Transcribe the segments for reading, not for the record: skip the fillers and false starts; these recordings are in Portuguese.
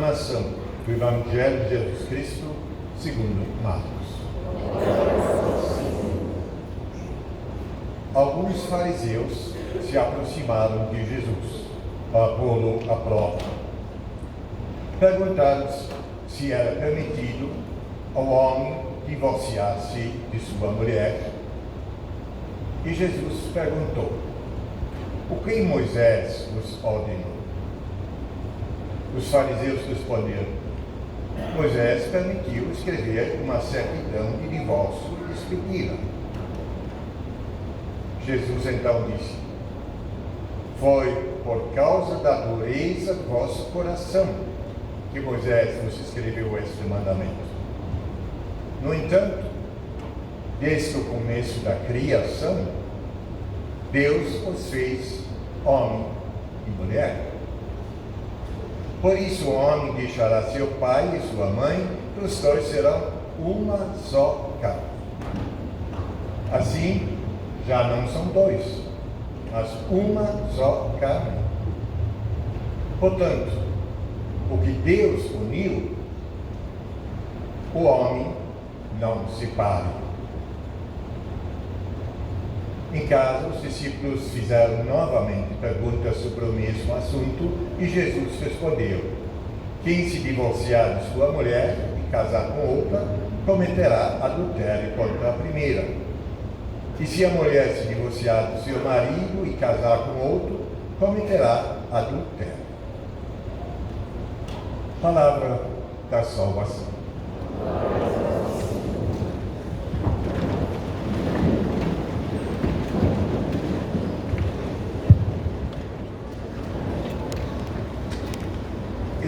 Proclamação do Evangelho de Jesus Cristo segundo Marcos. Alguns fariseus se aproximaram de Jesus para pô-lo à prova. Perguntaram se era permitido ao homem divorciar-se de sua mulher. E Jesus perguntou: o que Moisés vos ordenou? Os fariseus responderam: Moisés permitiu escrever uma certidão de divórcio e despedida. Jesus então disse: foi por causa da dureza do vosso coração que Moisés vos escreveu este mandamento. No entanto, desde o começo da criação, Deus os fez homem e mulher. Por isso o homem deixará seu pai e sua mãe, e os dois serão uma só carne. Assim, já não são dois, mas uma só carne. Portanto, o que Deus uniu, o homem não separe. Em casa, os discípulos fizeram novamente perguntas sobre o mesmo assunto e Jesus respondeu: quem se divorciar de sua mulher e casar com outra, cometerá adultério contra a primeira. E se a mulher se divorciar do seu marido e casar com outro, cometerá adultério. Palavra da salvação.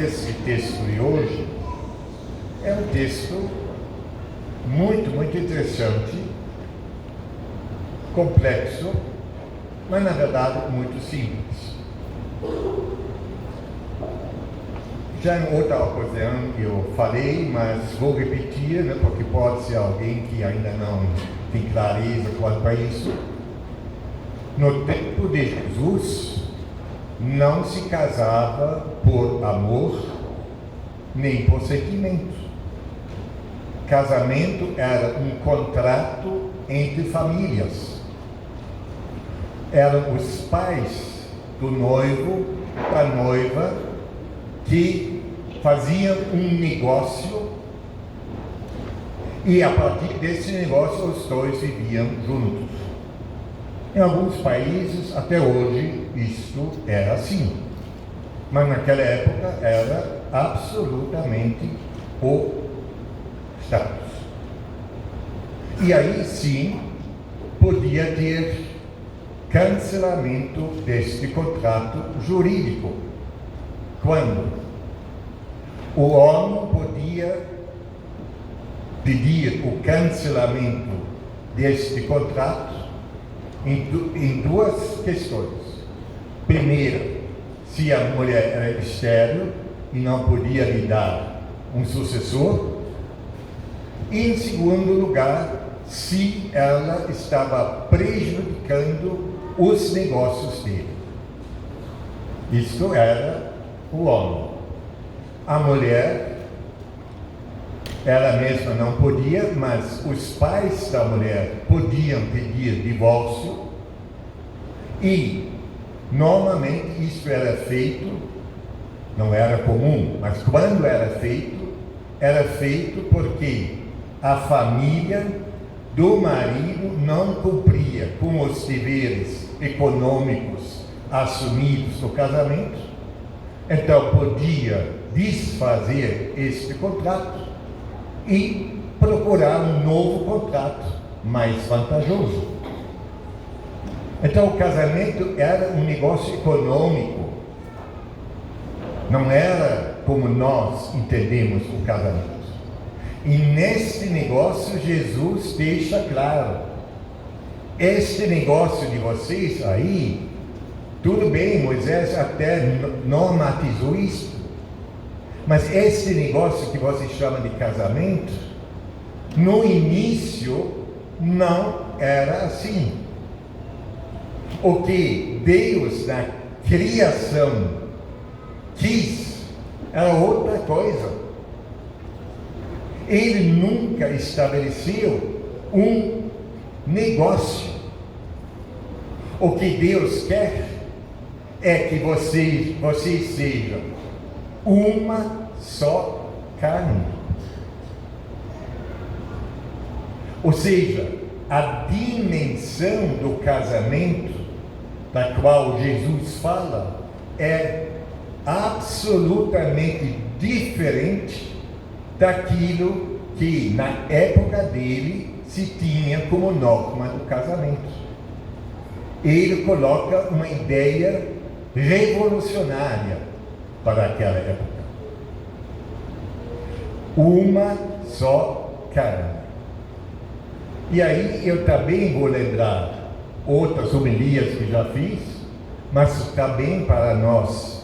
Esse texto de hoje é um texto muito interessante, complexo, mas na verdade muito simples. Já em outra ocasião eu falei, mas vou repetir, porque pode ser alguém que ainda não tem clareza quanto a isso. No tempo de Jesus, não se casava por amor, nem por sentimento. Casamento era um contrato entre famílias. Eram os pais do noivo, da noiva, que faziam um negócio e a partir desse negócio os dois viviam juntos. Em alguns países, até hoje, isto era assim. Mas naquela época era absolutamente o status. E aí sim, podia ter cancelamento deste contrato jurídico. Quando o homem podia pedir o cancelamento deste contrato em duas questões. Primeiro, se a mulher era estéril e não podia lhe dar um sucessor. E em segundo lugar, se ela estava prejudicando os negócios dele. Isto era o homem. A mulher, ela mesma não podia, mas os pais da mulher podiam pedir divórcio e, normalmente, isso era feito, não era comum, mas quando era feito porque a família do marido não cumpria com os deveres econômicos assumidos no casamento, então podia desfazer este contrato e procurar um novo contrato mais vantajoso. Então o casamento era um negócio econômico, não era como nós entendemos o casamento. E neste negócio Jesus deixa claro: este negócio de vocês aí, tudo bem, Moisés até normatizou isso, mas este negócio que vocês chamam de casamento, no início não era assim. O que Deus na criação quis era outra coisa. Ele nunca estabeleceu um negócio. O que Deus quer é que vocês sejam uma só carne. Ou seja, a dimensão do casamento da qual Jesus fala é absolutamente diferente daquilo que na época dele se tinha como norma do casamento. Ele coloca uma ideia revolucionária para aquela época. Uma só carne. E aí eu também vou lembrar outras homilias que já fiz, mas também para nós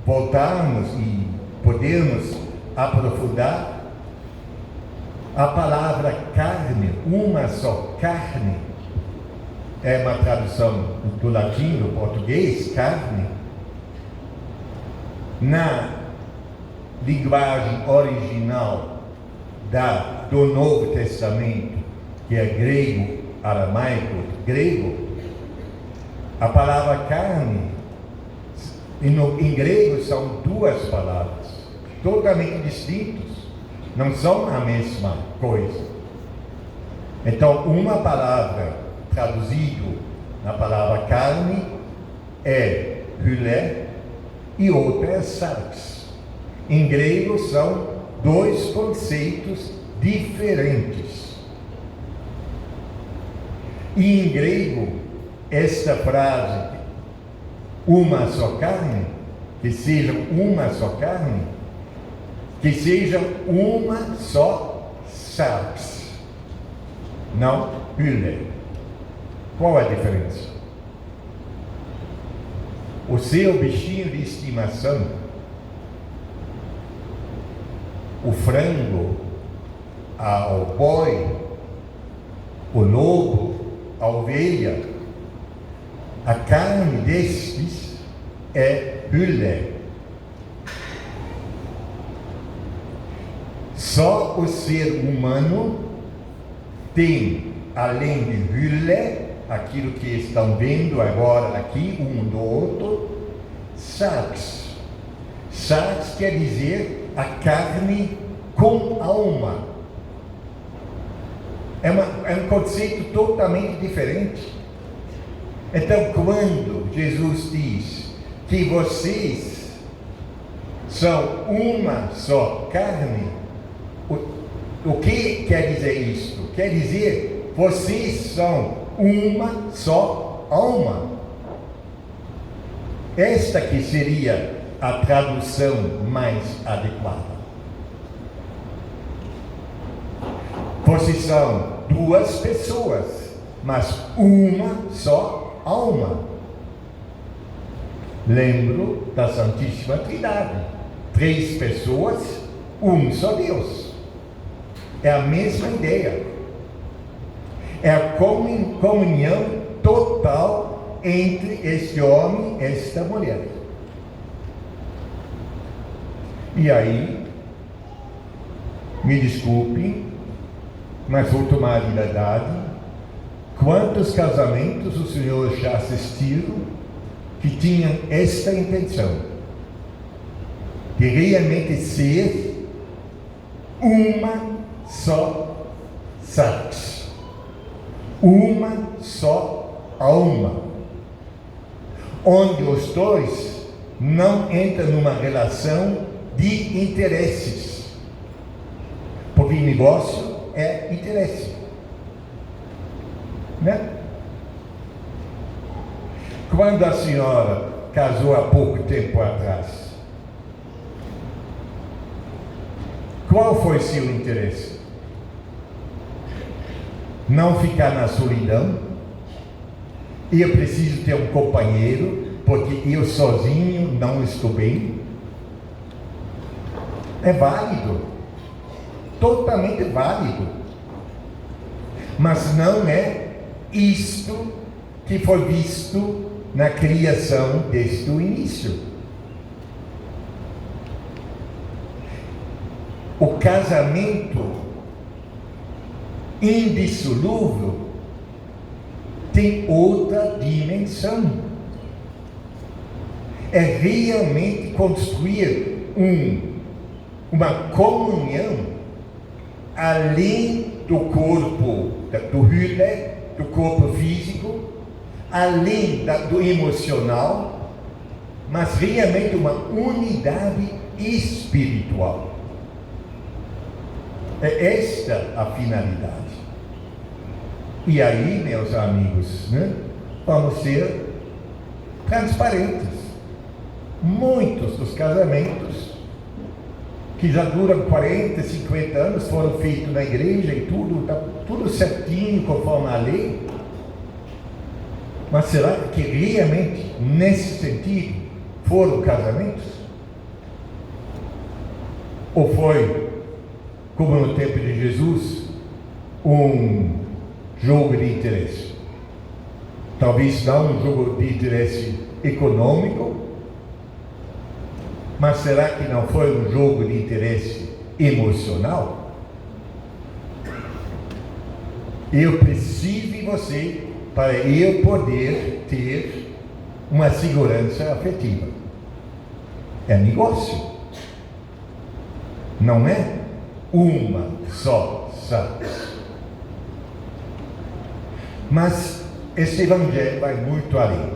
voltarmos e podermos aprofundar a palavra carne, uma só carne, é uma tradução do latim, do português, carne. Na linguagem original do Novo Testamento, que é grego, aramaico, grego, a palavra carne, em grego são duas palavras, totalmente distintas, não são a mesma coisa. Então, uma palavra traduzida na palavra carne é hylé e outra é sarx. Em grego são dois conceitos diferentes. E em grego, esta frase, uma só carne, que seja uma só carne, que seja uma só sarx, não hylé. Qual a diferença? O seu bichinho de estimação, o frango, o boi, o lobo, a ovelha, a carne destes é hylé. Só o ser humano tem, além de hylé, aquilo que estão vendo agora aqui, um do outro, sarx. Sarx quer dizer a carne com alma. É um conceito totalmente diferente. Então, quando Jesus diz que vocês são uma só carne, o que quer dizer isso? Quer dizer, vocês são uma só alma. Esta que seria a tradução mais adequada. Vocês são duas pessoas, mas uma só alma. Lembro da Santíssima Trindade. 3 pessoas, um só Deus. É a mesma ideia. É a comunhão total entre este homem e esta mulher. E aí, me desculpem, mas vou tomar a liberdade. Quantos casamentos o senhor já assistiu que tinham esta intenção? De realmente ser uma só sarx, uma só alma, onde os dois não entram numa relação de interesses, porque negócio é interesse, né? Quando a senhora casou há pouco tempo atrás, qual foi seu interesse? Não ficar na solidão? Eu preciso ter um companheiro, porque eu sozinho não estou bem? É válido, totalmente válido, mas não é isto que foi visto na criação desde o início. O casamento indissolúvel tem outra dimensão. É realmente construir uma comunhão além do corpo, do corpo físico, além do emocional, mas realmente uma unidade espiritual. É esta a finalidade. E aí, meus amigos, vamos ser transparentes. Muitos dos casamentos que já duram 40, 50 anos foram feitos na igreja e tudo certinho conforme a lei. Mas será que realmente, nesse sentido, foram casamentos? Ou foi, como no tempo de Jesus, um jogo de interesse? Talvez não um jogo de interesse econômico, mas será que não foi um jogo de interesse emocional? Eu preciso de você para eu poder ter uma segurança afetiva. É negócio. Não é uma só sabe. Mas esse evangelho vai muito além.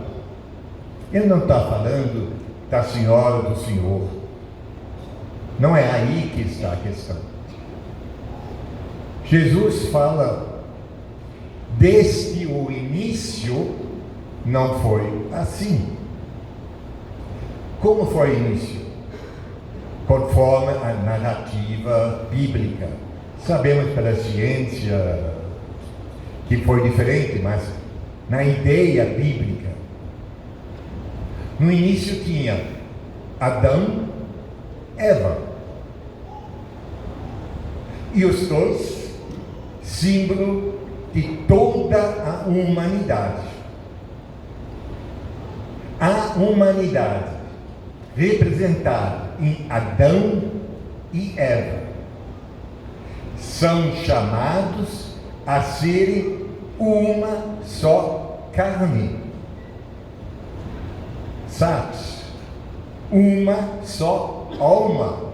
Ele não está falando da senhora ou do senhor. Não é aí que está a questão. Jesus fala, desde o início não foi assim. Como foi o início? Conforme a narrativa bíblica. Sabemos pela ciência que foi diferente, mas na ideia bíblica, no início tinha Adão, Eva. E os dois, símbolo de toda a humanidade. A humanidade representada em Adão e Eva são chamados a serem uma só carne. Sabe? Uma só alma.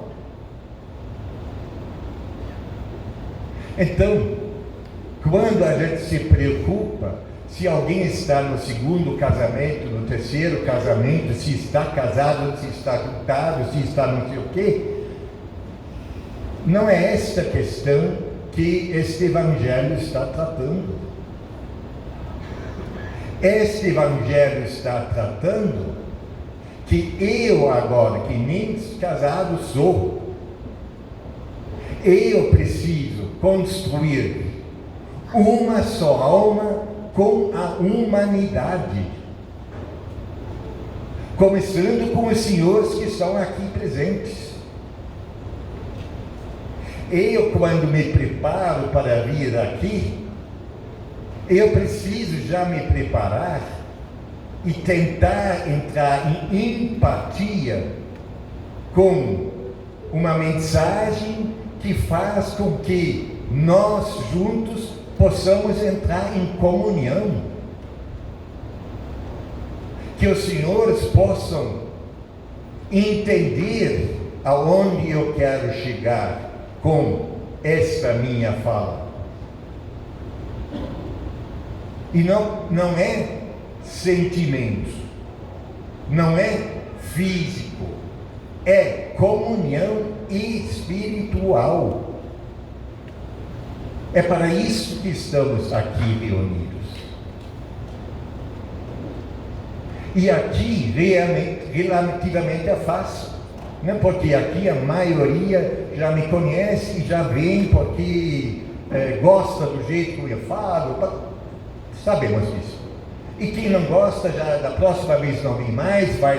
Então, quando a gente se preocupa se alguém está no segundo casamento, no terceiro casamento, se está casado, se está juntado, se está não sei o quê, não é esta questão que este evangelho está tratando. Este evangelho está tratando que eu agora, que nem casado sou, eu preciso construir uma só alma com a humanidade, começando com os senhores que estão aqui presentes. Eu, quando me preparo para vir aqui, eu preciso já me preparar e tentar entrar em empatia com uma mensagem que faz com que nós juntos possamos entrar em comunhão. Que os senhores possam entender aonde eu quero chegar com esta minha fala. E não é sentimento, não é físico, é comunhão espiritual. É para isso que estamos aqui reunidos. E aqui relativamente é fácil, né? Porque aqui a maioria já me conhece e já vem porque gosta do jeito que eu falo. Sabemos disso. E quem não gosta, já da próxima vez não vem mais, vai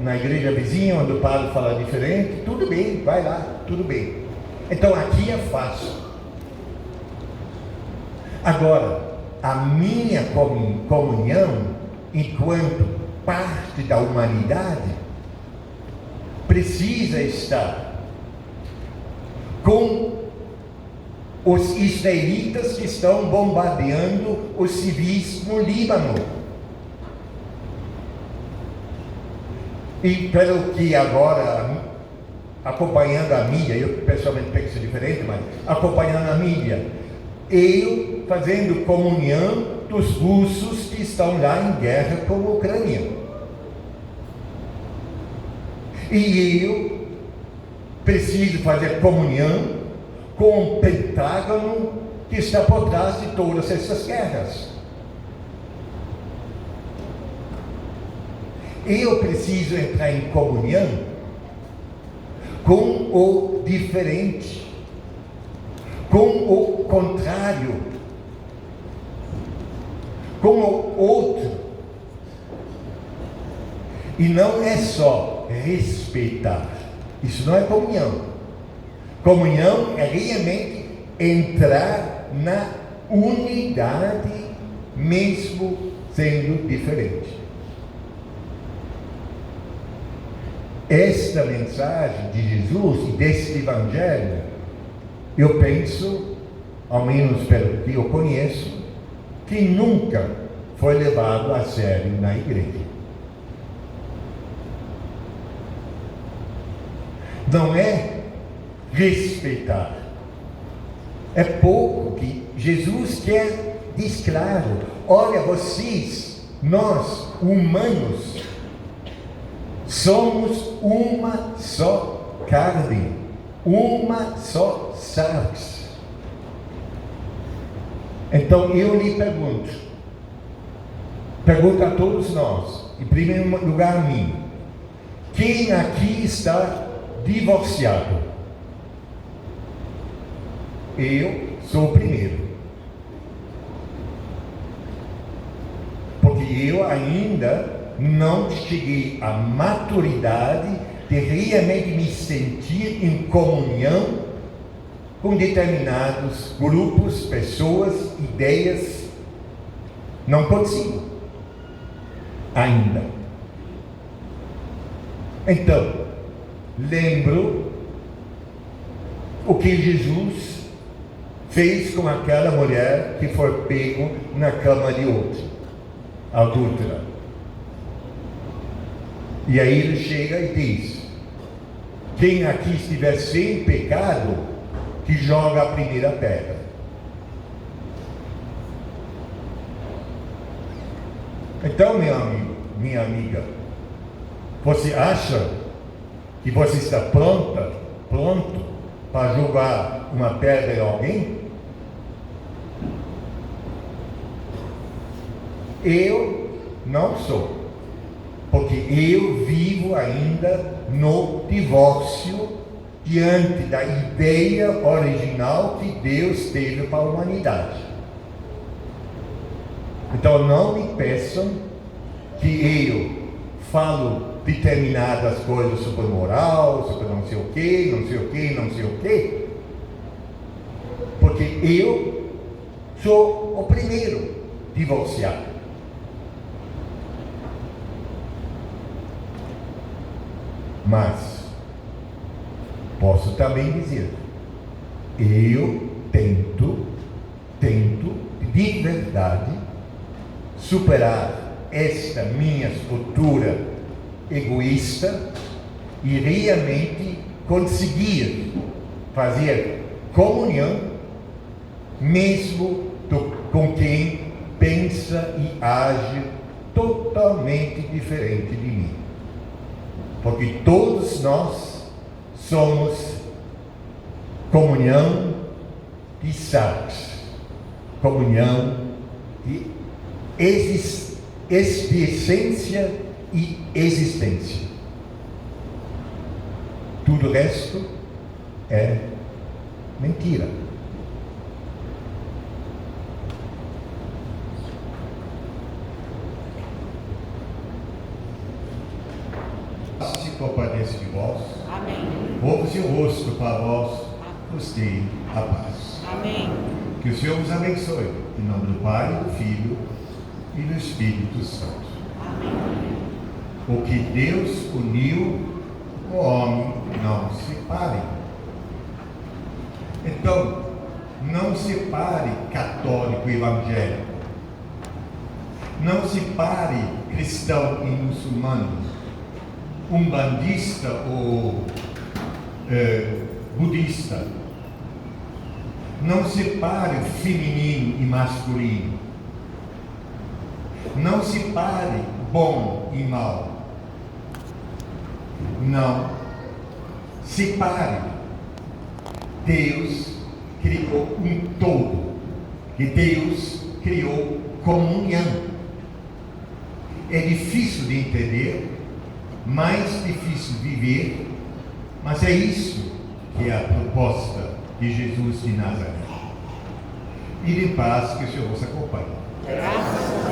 na igreja vizinha, onde o padre fala diferente, tudo bem, vai lá, tudo bem. Então aqui é fácil. Agora, a minha comunhão, enquanto parte da humanidade, precisa estar com os israelitas que estão bombardeando os civis no Líbano. E pelo que agora, acompanhando a mídia, eu pessoalmente penso diferente, mas acompanhando a mídia, eu fazendo comunhão dos russos que estão lá em guerra com a Ucrânia. E eu preciso fazer comunhão com o Pentágono que está por trás de todas essas guerras. Eu preciso entrar em comunhão com o diferente, com o contrário, com o outro. E não é só respeitar. Isso não é comunhão. Comunhão é realmente entrar na unidade, mesmo sendo diferente. Esta mensagem de Jesus e deste Evangelho, eu penso, ao menos pelo que eu conheço, que nunca foi levado a sério na igreja. Não é respeitar. É pouco que Jesus quer dizer claro. Olha, vocês, nós, humanos, somos uma só carne, uma só sarx. Então eu lhe pergunto a todos nós, em primeiro lugar a mim, quem aqui está divorciado? Eu sou o primeiro. Porque eu ainda não cheguei à maturidade de realmente me sentir em comunhão com determinados grupos, pessoas, ideias. Não consigo ainda. Então, lembro o que Jesus fez com aquela mulher que foi pego na cama de outro, adúltera. E aí ele chega e diz: quem aqui estiver sem pecado, que joga a primeira pedra. Então, meu amigo, minha amiga, você acha que você está pronto para jogar uma pedra em alguém? Eu não sou. Porque eu vivo ainda no divórcio diante da ideia original que Deus teve para a humanidade. Então não me peçam que eu falo determinadas coisas sobre moral, sobre não sei o que, não sei o que, não sei o que, porque eu sou o primeiro divorciado. Mas posso também dizer, eu tento de verdade superar esta minha estrutura egoísta e realmente conseguir fazer comunhão mesmo com quem pensa e age totalmente diferente de mim. Porque todos nós somos comunhão de sarx, comunhão de essência e existência. Tudo o resto é mentira. Se compadece de vós. Amém. Volve-se o rosto para vós, vos dê a paz. Amém. Que o Senhor vos abençoe, em nome do Pai, do Filho e do Espírito Santo. Amém. O que Deus uniu, o homem não separe. Então, não separe católico e evangélico. Não separe cristão e muçulmano, umbandista ou budista. Não separe feminino e masculino. Não separe bom e mal. Não separe. Deus criou um todo. E Deus criou comunhão. É difícil de entender, mais difícil de viver, mas é isso que é a proposta de Jesus de Nazaré. E de paz que o Senhor vos acompanhe. Graças a Deus.